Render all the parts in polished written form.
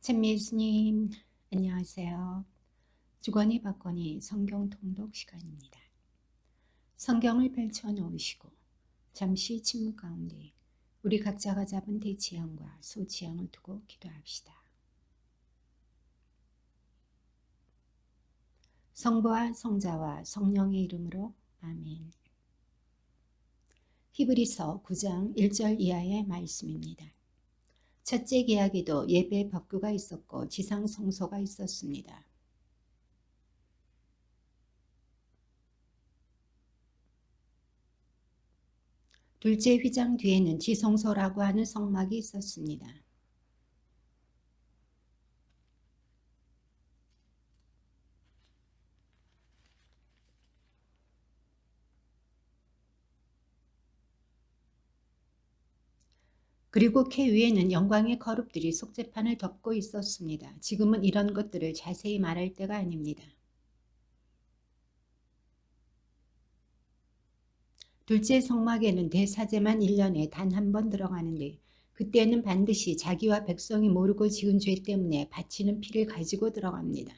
찬미 예수님, 안녕하세요. 주거니 받거니 성경 통독 시간입니다. 성경을 펼쳐 놓으시고 잠시 침묵 가운데 우리 각자가 잡은 대지형과 소지형을 두고 기도합시다. 성부와 성자와 성령의 이름으로 아멘. 히브리서 9장 1절 이하의 말씀입니다. 첫째 계약에도 예배 법규가 있었고 지상 성소가 있었습니다. 둘째 휘장 뒤에는 지성소라고 하는 성막이 있었습니다. 그리고 캐 위에는 영광의 거룹들이 속죄판을 덮고 있었습니다. 지금은 이런 것들을 자세히 말할 때가 아닙니다. 둘째 성막에는 대사제만 1년에 단 한 번 들어가는데 그때는 반드시 자기와 백성이 모르고 지은 죄 때문에 바치는 피를 가지고 들어갑니다.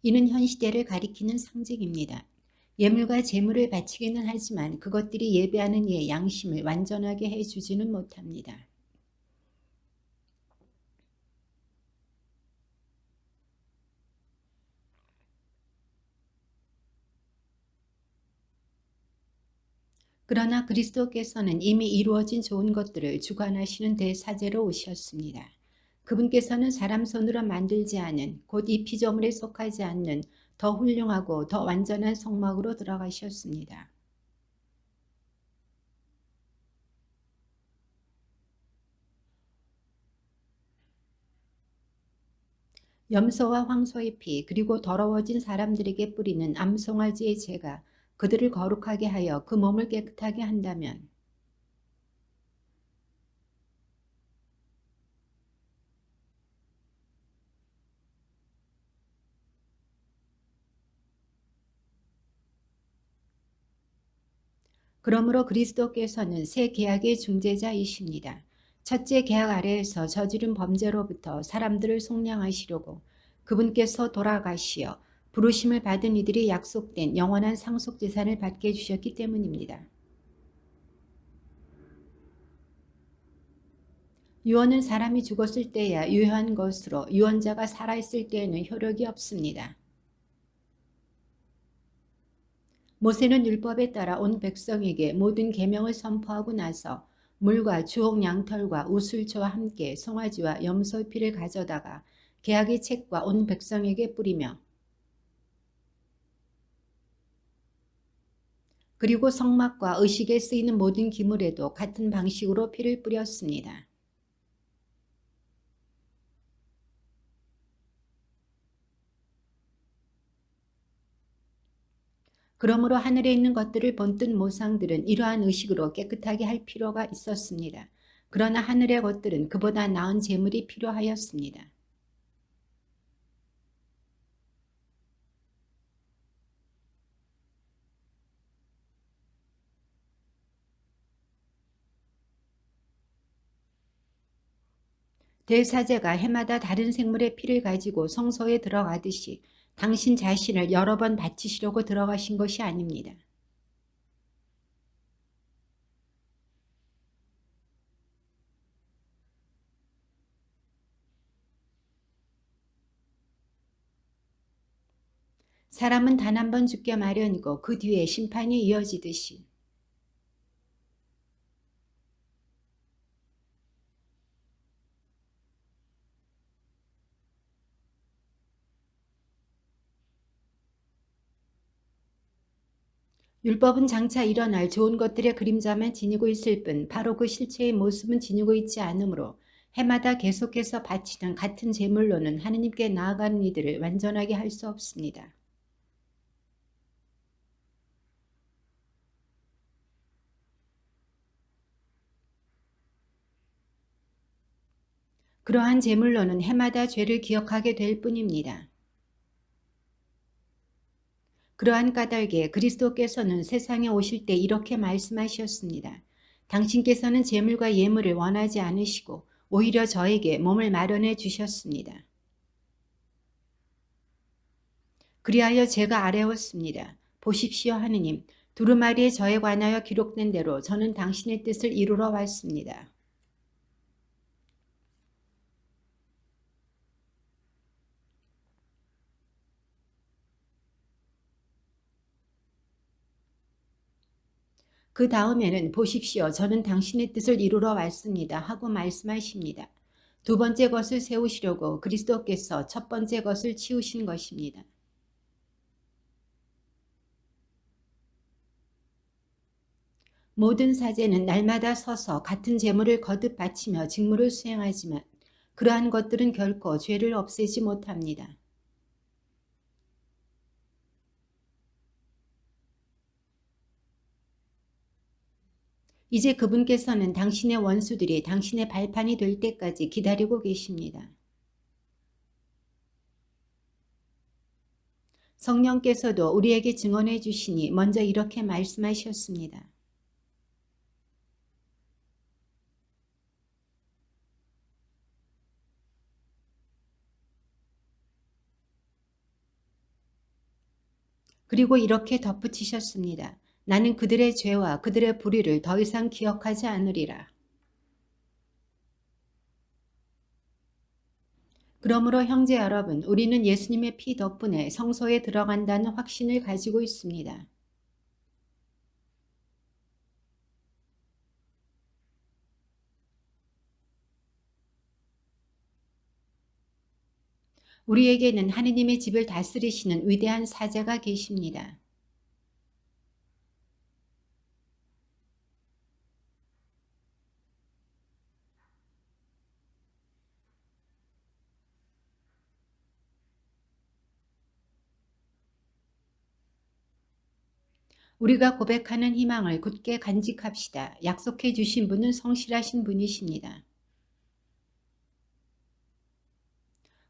이는 현 시대를 가리키는 상징입니다. 예물과 제물을 바치기는 하지만 그것들이 예배하는 이의 양심을 완전하게 해주지는 못합니다. 그러나 그리스도께서는 이미 이루어진 좋은 것들을 주관하시는 대사제로 오셨습니다. 그분께서는 사람 손으로 만들지 않은 곧 이 피조물에 속하지 않는 더 훌륭하고 더 완전한 성막으로 들어가셨습니다. 염소와 황소의 피 그리고 더러워진 사람들에게 뿌리는 암송아지의 죄가 그들을 거룩하게 하여 그 몸을 깨끗하게 한다면 그러므로 그리스도께서는 새 계약의 중재자이십니다. 첫째 계약 아래에서 저지른 범죄로부터 사람들을 속량하시려고 그분께서 돌아가시어 부르심을 받은 이들이 약속된 영원한 상속재산을 받게 해주셨기 때문입니다. 유언은 사람이 죽었을 때야 유효한 것으로 유언자가 살아있을 때에는 효력이 없습니다. 모세는 율법에 따라 온 백성에게 모든 계명을 선포하고 나서 물과 주홍 양털과 우슬초와 함께 송아지와 염소 피를 가져다가 계약의 책과 온 백성에게 뿌리며 그리고 성막과 의식에 쓰이는 모든 기물에도 같은 방식으로 피를 뿌렸습니다. 그러므로 하늘에 있는 것들을 본뜬 모상들은 이러한 의식으로 깨끗하게 할 필요가 있었습니다. 그러나 하늘의 것들은 그보다 나은 제물이 필요하였습니다. 대사제가 해마다 다른 생물의 피를 가지고 성소에 들어가듯이 당신 자신을 여러 번 바치시려고 들어가신 것이 아닙니다. 사람은 단 한 번 죽게 마련이고 그 뒤에 심판이 이어지듯이 율법은 장차 일어날 좋은 것들의 그림자만 지니고 있을 뿐 바로 그 실체의 모습은 지니고 있지 않으므로 해마다 계속해서 바치는 같은 제물로는 하느님께 나아가는 이들을 완전하게 할 수 없습니다. 그러한 제물로는 해마다 죄를 기억하게 될 뿐입니다. 그러한 까닭에 그리스도께서는 세상에 오실 때 이렇게 말씀하셨습니다. 당신께서는 재물과 예물을 원하지 않으시고 오히려 저에게 몸을 마련해 주셨습니다. 그리하여 제가 아뢰었습니다. 보십시오 하느님, 두루마리에 저에 관하여 기록된 대로 저는 당신의 뜻을 이루러 왔습니다. 그 다음에는 보십시오. 저는 당신의 뜻을 이루러 왔습니다. 하고 말씀하십니다. 두 번째 것을 세우시려고 그리스도께서 첫 번째 것을 치우신 것입니다. 모든 사제는 날마다 서서 같은 제물을 거듭 바치며 직무를 수행하지만 그러한 것들은 결코 죄를 없애지 못합니다. 이제 그분께서는 당신의 원수들이 당신의 발판이 될 때까지 기다리고 계십니다. 성령께서도 우리에게 증언해 주시니 먼저 이렇게 말씀하셨습니다. 그리고 이렇게 덧붙이셨습니다. 나는 그들의 죄와 그들의 불의를 더 이상 기억하지 않으리라. 그러므로 형제 여러분, 우리는 예수님의 피 덕분에 성소에 들어간다는 확신을 가지고 있습니다. 우리에게는 하느님의 집을 다스리시는 위대한 사제가 계십니다. 우리가 고백하는 희망을 굳게 간직합시다. 약속해 주신 분은 성실하신 분이십니다.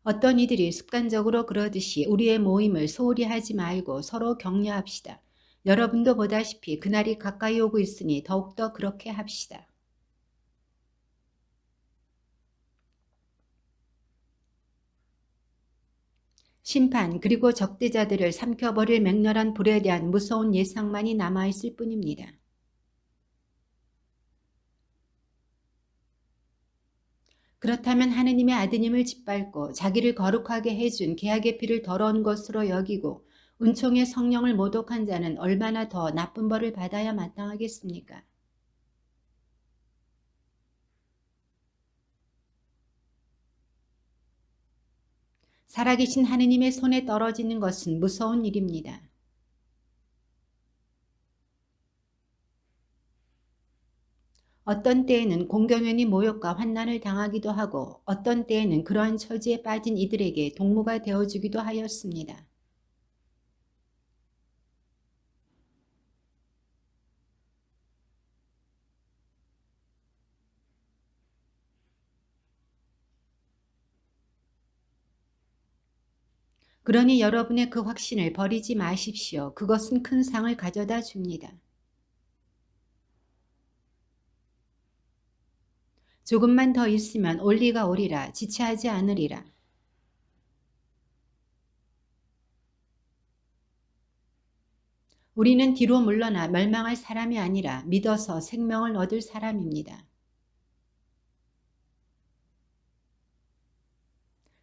어떤 이들이 습관적으로 그러듯이 우리의 모임을 소홀히 하지 말고 서로 격려합시다. 여러분도 보다시피 그날이 가까이 오고 있으니 더욱더 그렇게 합시다. 심판 그리고 적대자들을 삼켜버릴 맹렬한 불에 대한 무서운 예상만이 남아있을 뿐입니다. 그렇다면 하느님의 아드님을 짓밟고 자기를 거룩하게 해준 계약의 피를 더러운 것으로 여기고 은총의 성령을 모독한 자는 얼마나 더 나쁜 벌을 받아야 마땅하겠습니까? 살아계신 하느님의 손에 떨어지는 것은 무서운 일입니다. 어떤 때에는 공경연히 모욕과 환난을 당하기도 하고 어떤 때에는 그러한 처지에 빠진 이들에게 동무가 되어주기도 하였습니다. 그러니 여러분의 그 확신을 버리지 마십시오. 그것은 큰 상을 가져다 줍니다. 조금만 더 있으면 올리가 오리라. 지체하지 않으리라. 우리는 뒤로 물러나 멸망할 사람이 아니라 믿어서 생명을 얻을 사람입니다.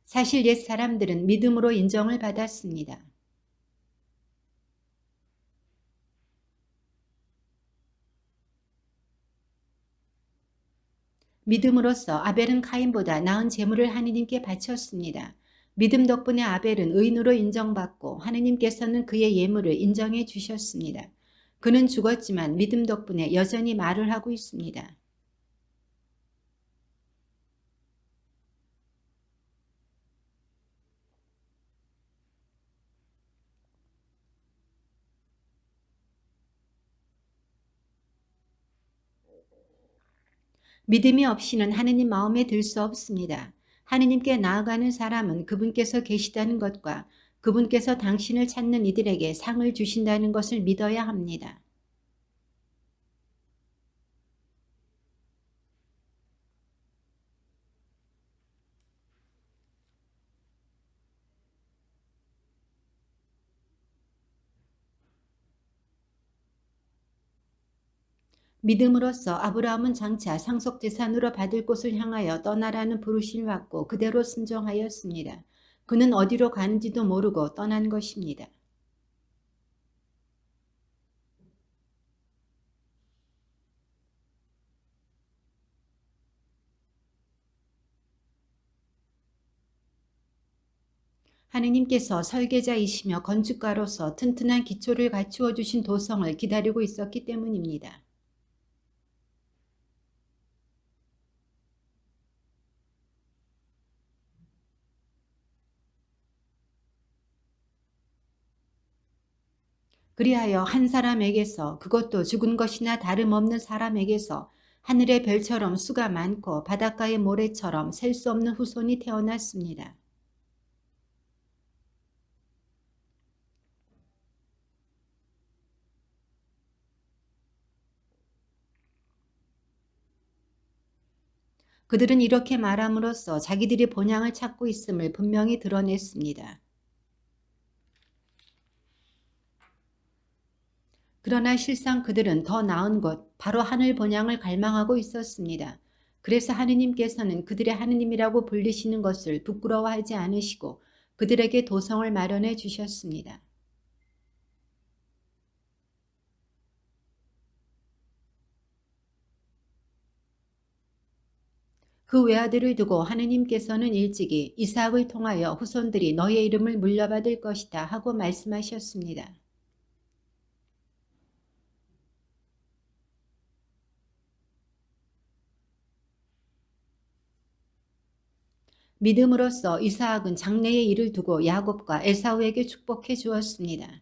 사실 옛 사람들은 믿음으로 인정을 받았습니다. 믿음으로써 아벨은 카인보다 나은 제물을 하느님께 바쳤습니다. 믿음 덕분에 아벨은 의인으로 인정받고 하느님께서는 그의 예물을 인정해 주셨습니다. 그는 죽었지만 믿음 덕분에 여전히 말을 하고 있습니다. 믿음이 없이는 하느님 마음에 들 수 없습니다. 하느님께 나아가는 사람은 그분께서 계시다는 것과 그분께서 당신을 찾는 이들에게 상을 주신다는 것을 믿어야 합니다. 믿음으로써 아브라함은 장차 상속재산으로 받을 곳을 향하여 떠나라는 부르심을 받고 그대로 순종하였습니다. 그는 어디로 가는지도 모르고 떠난 것입니다. 하느님께서 설계자이시며 건축가로서 튼튼한 기초를 갖추어 주신 도성을 기다리고 있었기 때문입니다. 그리하여 한 사람에게서, 그것도 죽은 것이나 다름없는 사람에게서 하늘의 별처럼 수가 많고 바닷가의 모래처럼 셀 수 없는 후손이 태어났습니다. 그들은 이렇게 말함으로써 자기들이 본향을 찾고 있음을 분명히 드러냈습니다. 그러나 실상 그들은 더 나은 곳, 바로 하늘 본향을 갈망하고 있었습니다. 그래서 하느님께서는 그들의 하느님이라고 불리시는 것을 부끄러워하지 않으시고 그들에게 도성을 마련해 주셨습니다. 그 외아들을 두고 하느님께서는 일찍이 이삭을 통하여 후손들이 너의 이름을 물려받을 것이다 하고 말씀하셨습니다. 믿음으로써 이삭은 장래의 일을 두고 야곱과 에사우에게 축복해 주었습니다.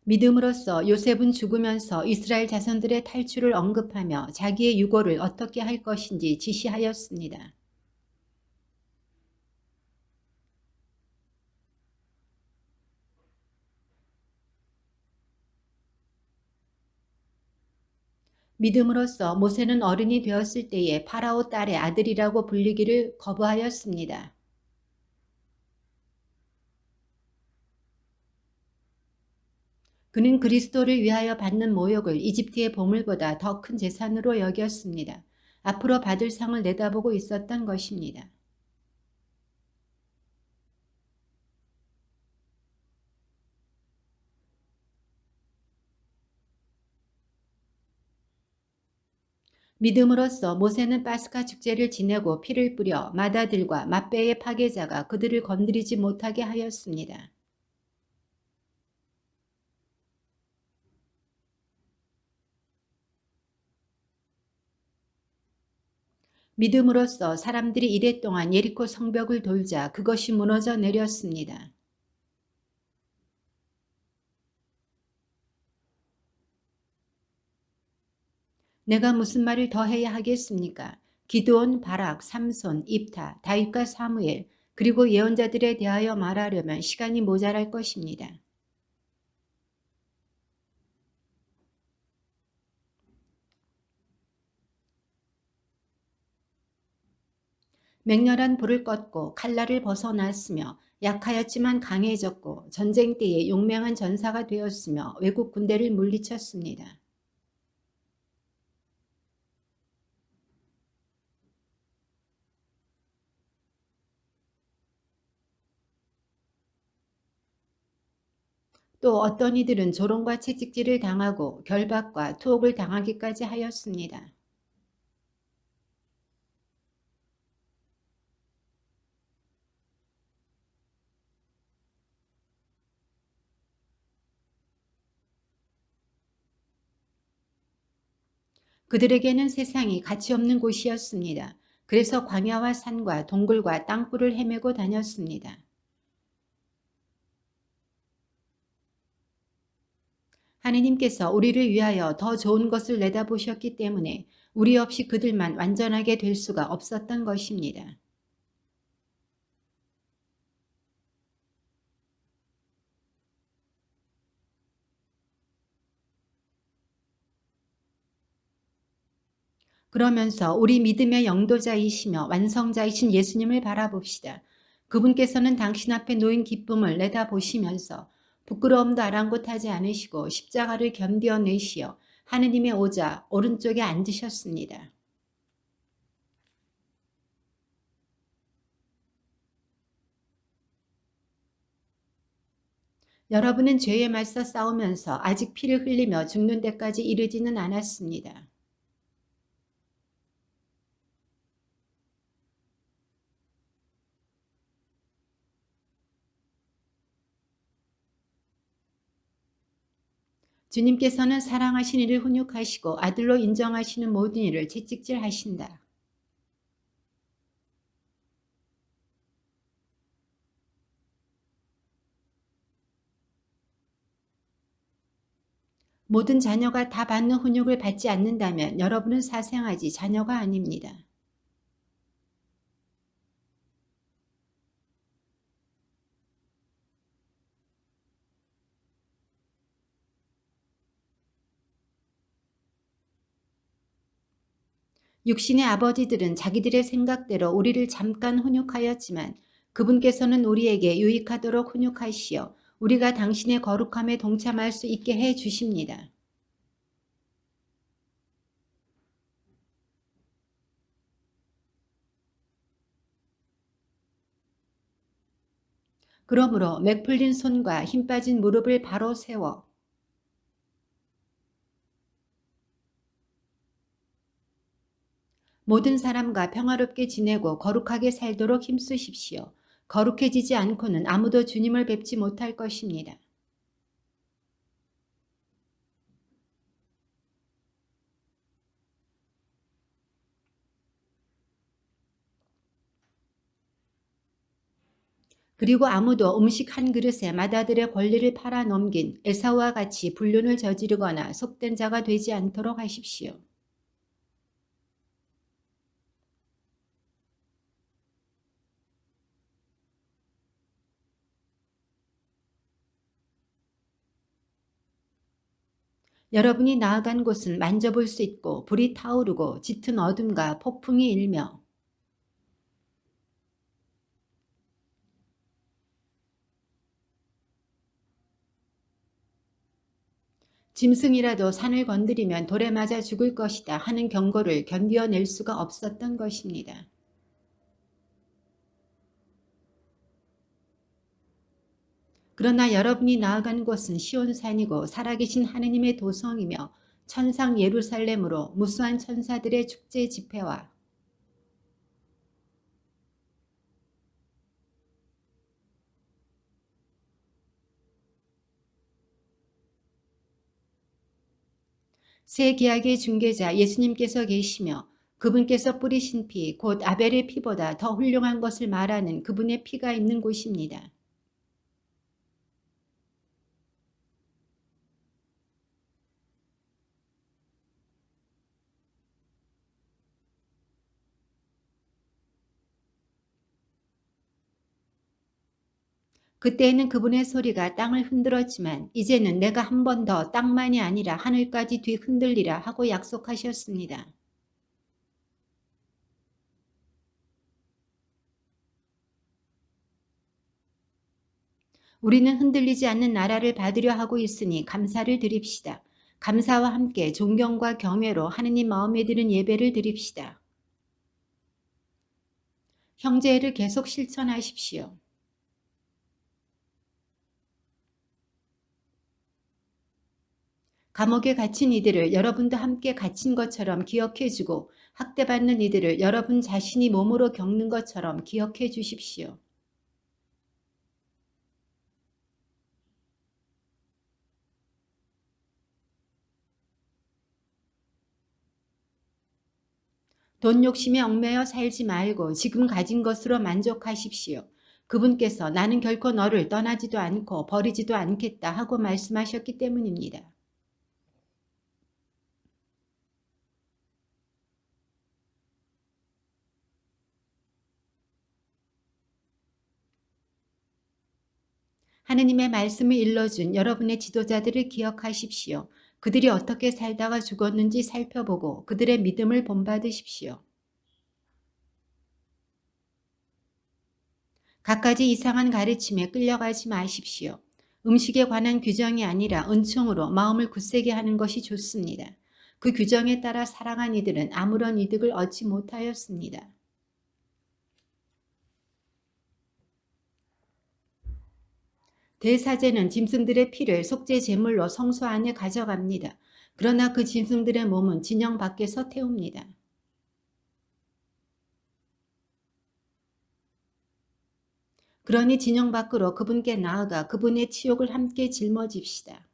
믿음으로써 요셉은 죽으면서 이스라엘 자손들의 탈출을 언급하며 자기의 유고를 어떻게 할 것인지 지시하였습니다. 믿음으로써 모세는 어른이 되었을 때에 파라오 딸의 아들이라고 불리기를 거부하였습니다. 그는 그리스도를 위하여 받는 모욕을 이집트의 보물보다 더 큰 재산으로 여겼습니다. 앞으로 받을 상을 내다보고 있었던 것입니다. 믿음으로써 모세는 파스카 축제를 지내고 피를 뿌려 마다들과 맛배의 파괴자가 그들을 건드리지 못하게 하였습니다. 믿음으로써 사람들이 이랫동안 예리코 성벽을 돌자 그것이 무너져 내렸습니다. 내가 무슨 말을 더 해야 하겠습니까? 기드온, 바락, 삼손, 입타, 다윗과 사무엘, 그리고 예언자들에 대하여 말하려면 시간이 모자랄 것입니다. 맹렬한 불을 껐고 칼날을 벗어났으며 약하였지만 강해졌고 전쟁 때에 용맹한 전사가 되었으며 외국 군대를 물리쳤습니다. 또 어떤 이들은 조롱과 채찍질을 당하고 결박과 투옥을 당하기까지 하였습니다. 그들에게는 세상이 가치없는 곳이었습니다. 그래서 광야와 산과 동굴과 땅굴을 헤매고 다녔습니다. 하느님께서 우리를 위하여 더 좋은 것을 내다보셨기 때문에 우리 없이 그들만 완전하게 될 수가 없었던 것입니다. 그러면서 우리 믿음의 영도자이시며 완성자이신 예수님을 바라봅시다. 그분께서는 당신 앞에 놓인 기쁨을 내다보시면서 부끄러움도 아랑곳하지 않으시고 십자가를 견디어내시어 하느님의 오자 오른쪽에 앉으셨습니다. 여러분은 죄에 맞서 싸우면서 아직 피를 흘리며 죽는 데까지 이르지는 않았습니다. 주님께서는 사랑하신 이를 훈육하시고 아들로 인정하시는 모든 일을 채찍질하신다. 모든 자녀가 다 받는 훈육을 받지 않는다면 여러분은 사생아지 자녀가 아닙니다. 육신의 아버지들은 자기들의 생각대로 우리를 잠깐 훈육하였지만 그분께서는 우리에게 유익하도록 훈육하시어 우리가 당신의 거룩함에 동참할 수 있게 해 주십니다. 그러므로 맥 풀린 손과 힘 빠진 무릎을 바로 세워 모든 사람과 평화롭게 지내고 거룩하게 살도록 힘쓰십시오. 거룩해지지 않고는 아무도 주님을 뵙지 못할 것입니다. 그리고 아무도 음식 한 그릇에 맏아들의 권리를 팔아넘긴 에사우와 같이 불륜을 저지르거나 속된 자가 되지 않도록 하십시오. 여러분이 나아간 곳은 만져볼 수 있고 불이 타오르고 짙은 어둠과 폭풍이 일며 짐승이라도 산을 건드리면 돌에 맞아 죽을 것이다 하는 경고를 견디어낼 수가 없었던 것입니다. 그러나 여러분이 나아간 곳은 시온산이고 살아계신 하느님의 도성이며 천상 예루살렘으로 무수한 천사들의 축제 집회와 새 계약의 중개자 예수님께서 계시며 그분께서 뿌리신 피, 곧 아벨의 피보다 더 훌륭한 것을 말하는 그분의 피가 있는 곳입니다. 그때에는 그분의 소리가 땅을 흔들었지만 이제는 내가 한 번 더 땅만이 아니라 하늘까지 뒤흔들리라 하고 약속하셨습니다. 우리는 흔들리지 않는 나라를 받으려 하고 있으니 감사를 드립시다. 감사와 함께 존경과 경외로 하느님 마음에 드는 예배를 드립시다. 형제를 계속 실천하십시오. 감옥에 갇힌 이들을 여러분도 함께 갇힌 것처럼 기억해주고 학대받는 이들을 여러분 자신이 몸으로 겪는 것처럼 기억해 주십시오. 돈 욕심에 얽매여 살지 말고 지금 가진 것으로 만족하십시오. 그분께서 나는 결코 너를 떠나지도 않고 버리지도 않겠다 하고 말씀하셨기 때문입니다. 하느님의 말씀을 일러준 여러분의 지도자들을 기억하십시오. 그들이 어떻게 살다가 죽었는지 살펴보고 그들의 믿음을 본받으십시오. 갖가지 이상한 가르침에 끌려가지 마십시오. 음식에 관한 규정이 아니라 은총으로 마음을 굳세게 하는 것이 좋습니다. 그 규정에 따라 살아간 이들은 아무런 이득을 얻지 못하였습니다. 대사제는 짐승들의 피를 속죄 제물로 성소 안에 가져갑니다. 그러나 그 짐승들의 몸은 진영 밖에서 태웁니다. 그러니 진영 밖으로 그분께 나아가 그분의 치욕을 함께 짊어집시다.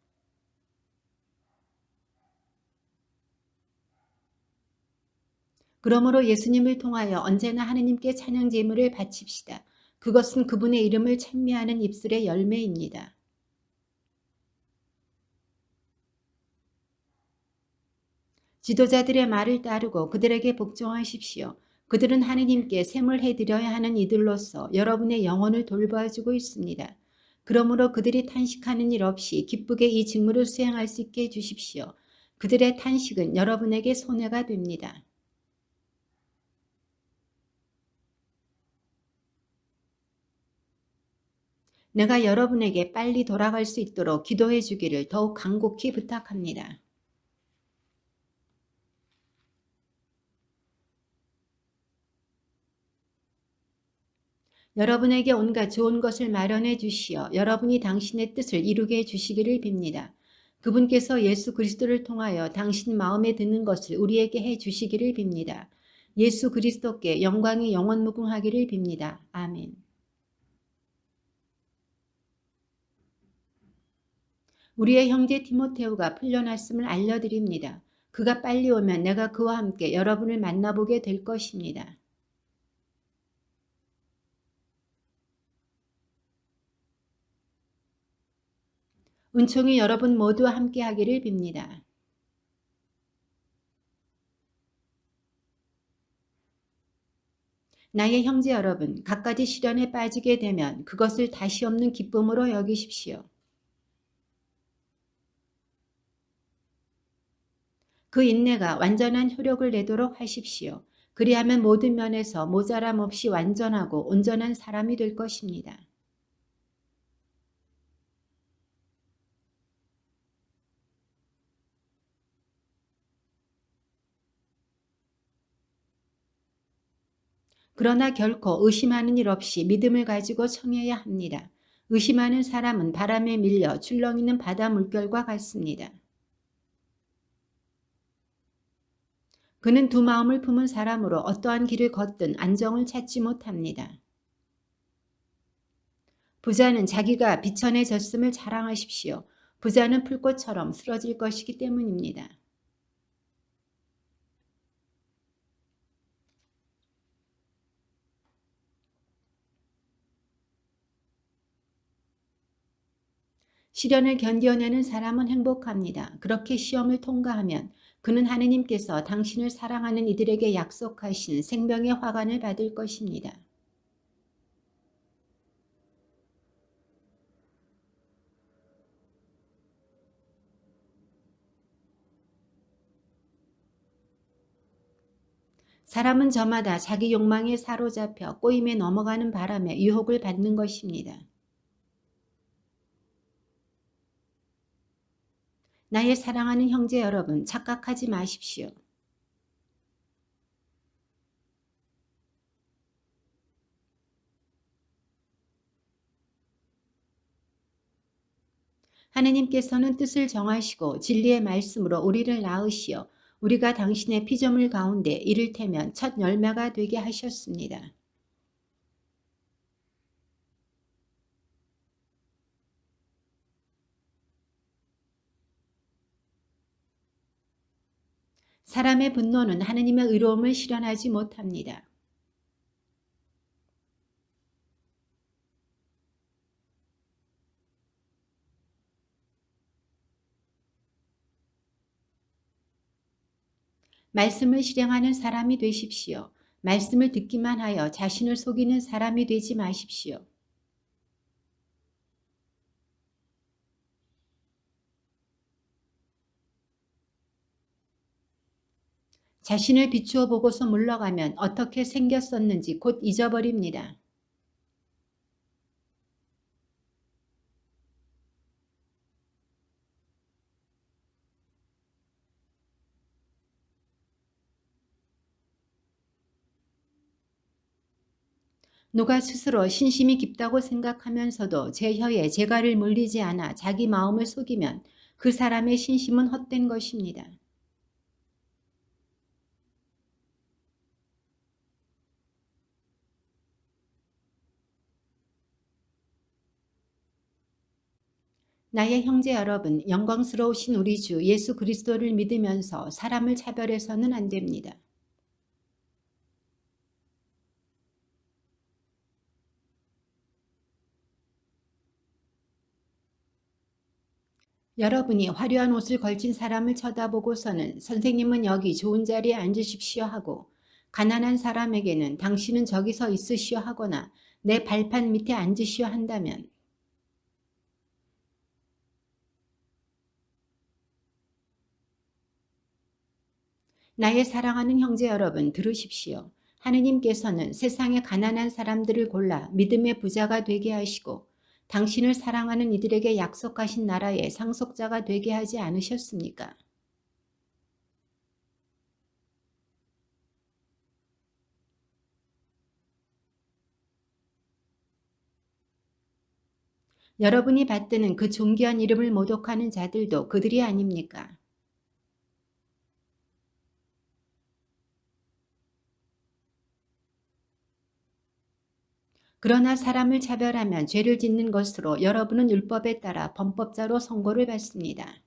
그러므로 예수님을 통하여 언제나 하느님께 찬양 제물을 바칩시다. 그것은 그분의 이름을 찬미하는 입술의 열매입니다. 지도자들의 말을 따르고 그들에게 복종하십시오. 그들은 하느님께 샘을 드려야 하는 이들로서 여러분의 영혼을 돌봐주고 있습니다. 그러므로 그들이 탄식하는 일 없이 기쁘게 이 직무를 수행할 수 있게 해주십시오. 그들의 탄식은 여러분에게 손해가 됩니다. 내가 여러분에게 빨리 돌아갈 수 있도록 기도해 주기를 더욱 간곡히 부탁합니다. 여러분에게 온갖 좋은 것을 마련해 주시어 여러분이 당신의 뜻을 이루게 해 주시기를 빕니다. 그분께서 예수 그리스도를 통하여 당신 마음에 드는 것을 우리에게 해 주시기를 빕니다. 예수 그리스도께 영광이 영원무궁하기를 빕니다. 아멘. 우리의 형제 디모데후가 풀려났음을 알려드립니다. 그가 빨리 오면 내가 그와 함께 여러분을 만나보게 될 것입니다. 은총이 여러분 모두와 함께 하기를 빕니다. 나의 형제 여러분, 갖가지 시련에 빠지게 되면 그것을 다시 없는 기쁨으로 여기십시오. 그 인내가 완전한 효력을 내도록 하십시오. 그리하면 모든 면에서 모자람 없이 완전하고 온전한 사람이 될 것입니다. 그러나 결코 의심하는 일 없이 믿음을 가지고 청해야 합니다. 의심하는 사람은 바람에 밀려 출렁이는 바다 물결과 같습니다. 그는 두 마음을 품은 사람으로 어떠한 길을 걷든 안정을 찾지 못합니다. 부자는 자기가 비천해졌음을 자랑하십시오. 부자는 풀꽃처럼 쓰러질 것이기 때문입니다. 시련을 견뎌내는 사람은 행복합니다. 그렇게 시험을 통과하면 그는 하느님께서 당신을 사랑하는 이들에게 약속하신 생명의 화관을 받을 것입니다. 사람은 저마다 자기 욕망에 사로잡혀 꼬임에 넘어가는 바람에 유혹을 받는 것입니다. 나의 사랑하는 형제 여러분, 착각하지 마십시오. 하느님께서는 뜻을 정하시고 진리의 말씀으로 우리를 낳으시어 우리가 당신의 피조물 가운데 이를테면 첫 열매가 되게 하셨습니다. 사람의 분노는 하느님의 의로움을 실현하지 못합니다. 말씀을 실행하는 사람이 되십시오. 말씀을 듣기만 하여 자신을 속이는 사람이 되지 마십시오. 자신을 비추어 보고서 물러가면 어떻게 생겼었는지 곧 잊어버립니다. 누가 스스로 신심이 깊다고 생각하면서도 제 혀에 재갈을 물리지 않아 자기 마음을 속이면 그 사람의 신심은 헛된 것입니다. 나의 형제 여러분, 영광스러우신 우리 주 예수 그리스도를 믿으면서 사람을 차별해서는 안 됩니다. 여러분이 화려한 옷을 걸친 사람을 쳐다보고서는 선생님은 여기 좋은 자리에 앉으십시오 하고, 가난한 사람에게는 당신은 저기서 있으시오 하거나 내 발판 밑에 앉으시오 한다면, 나의 사랑하는 형제 여러분, 들으십시오. 하느님께서는 세상의 가난한 사람들을 골라 믿음의 부자가 되게 하시고 당신을 사랑하는 이들에게 약속하신 나라의 상속자가 되게 하지 않으셨습니까? 여러분이 받드는 그 존귀한 이름을 모독하는 자들도 그들이 아닙니까? 그러나 사람을 차별하면 죄를 짓는 것으로 여러분은 율법에 따라 범법자로 선고를 받습니다.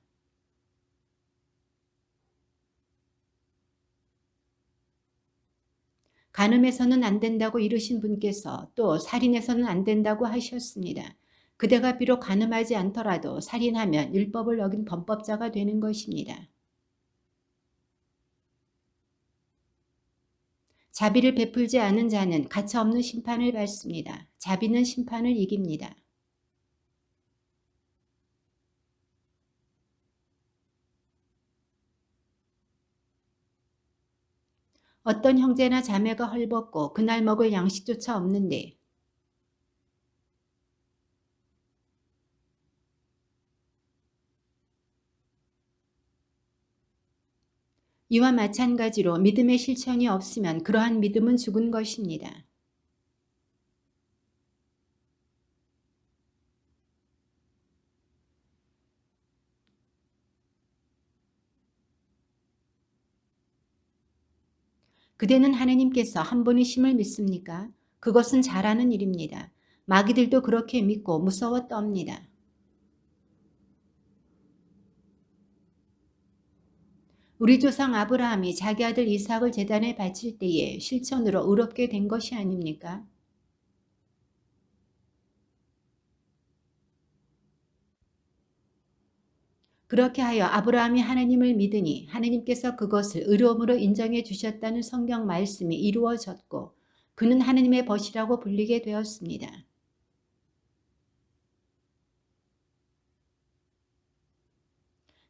간음해서는 안 된다고 이르신 분께서 또 살인해서는 안 된다고 하셨습니다. 그대가 비록 간음하지 않더라도 살인하면 율법을 어긴 범법자가 되는 것입니다. 자비를 베풀지 않은 자는 가차없는 심판을 받습니다. 자비는 심판을 이깁니다. 어떤 형제나 자매가 헐벗고 그날 먹을 양식조차 없는데 이와 마찬가지로 믿음의 실천이 없으면 그러한 믿음은 죽은 것입니다. 그대는 하느님께서 한 분이심을 믿습니까? 그것은 잘하는 일입니다. 마귀들도 그렇게 믿고 무서워 떱니다. 우리 조상 아브라함이 자기 아들 이삭을 제단에 바칠 때에 실천으로 의롭게 된 것이 아닙니까? 그렇게 하여 아브라함이 하나님을 믿으니 하나님께서 그것을 의로움으로 인정해 주셨다는 성경 말씀이 이루어졌고 그는 하나님의 벗이라고 불리게 되었습니다.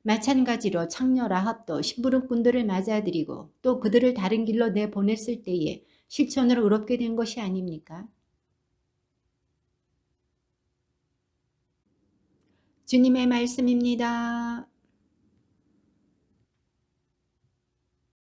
마찬가지로 창녀 라합도 심부름꾼들을 맞아들이고 또 그들을 다른 길로 내보냈을 때에 실천으로 의롭게 된 것이 아닙니까? 주님의 말씀입니다.